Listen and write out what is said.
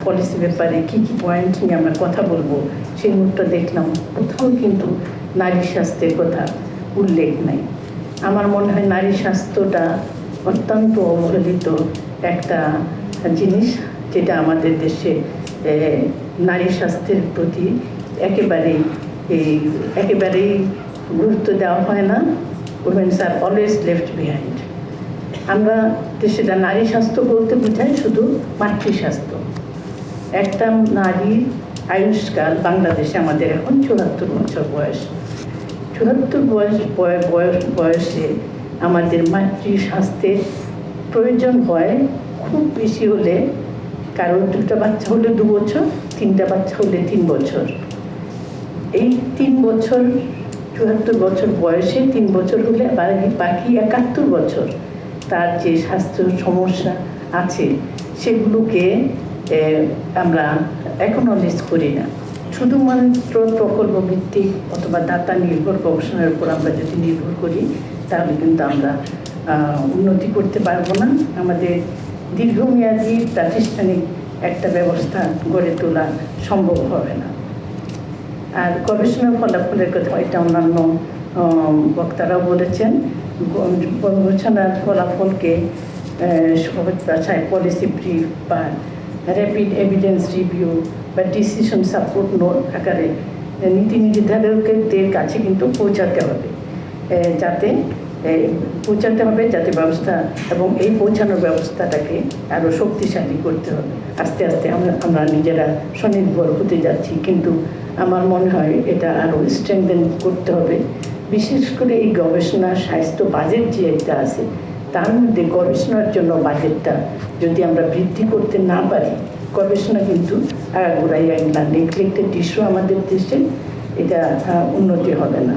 Policy ব্যাপারে কী কী point নিয়ে আমরা কথা বলবো সেই নোটটা দেখলাম, কোথাও কিন্তু নারী স্বাস্থ্যের কথা উল্লেখ নাই। আমার মনে হয় নারী স্বাস্থ্যটা অত্যন্ত অবহেলিত একটা জিনিস, যেটা আমাদের দেশে নারী স্বাস্থ্যের প্রতি একেবারেই গুরুত্ব দেওয়া হয় না। Women's are always left behind. আমরা সেটা নারী স্বাস্থ্য বলতে বোঝাই শুধু মাতৃস্বাস্থ্য। একটা নারীর আয়ুষ্কাল বাংলাদেশে আমাদের এখন 74 বছর বয়স। 74 বয়সে আমাদের মাতৃস্বাস্থ্যের প্রয়োজন হয় খুব বেশি হলে, কারোর 2টা বাচ্চা হলে 2 বছর, 3টা বাচ্চা হলে 3 বছর। এই 3 বছর 74 বছর বয়সে 3 বছর হলে বাকি 71 বছর তার যে স্বাস্থ্য সমস্যা আছে সেগুলোকে আমরা অ্যাকনলেজ করি না। শুধুমাত্র প্রকল্প ভিত্তিক অথবা দাতা নির্ভর গবেষণার উপর আমরা যদি নির্ভর করি তাহলে কিন্তু আমরা উন্নতি করতে পারবো না। আমাদের দীর্ঘমেয়াদী প্রাতিষ্ঠানিক একটা ব্যবস্থা গড়ে তোলা সম্ভব হবে না। আর গবেষণার ফলাফলের কথা এটা অন্যান্য বক্তারাও বলেছেন। গবেষণার ফলাফলকে সহজ ভাষায় পলিসি ব্রিফ বা র্যাপিড এভিডেন্স রিভিউ বা ডিসিশন সাপোর্ট নোট আকারে নীতি নির্ধারকদের কাছে কিন্তু পৌঁছাতে হবে, যাতে ব্যবস্থা এবং এই পৌঁছানোর ব্যবস্থাটাকে আরও শক্তিশালী করতে হবে। আস্তে আস্তে আমরা নিজেরা স্বনির্ভর হতে যাচ্ছি, কিন্তু আমার মনে হয় এটা আরও স্ট্রেংথেন করতে হবে। বিশেষ করে এই গবেষণা স্বাস্থ্য বাজেট যে একটা আছে, তার মধ্যে গবেষণার জন্য বাজেটটা যদি আমরা বৃদ্ধি করতে না পারি, গবেষণা কিন্তু আগাগোড়াই একটা নেগলেক্টেড ইস্যু আমাদের দেশে, এটা উন্নতি হবে না।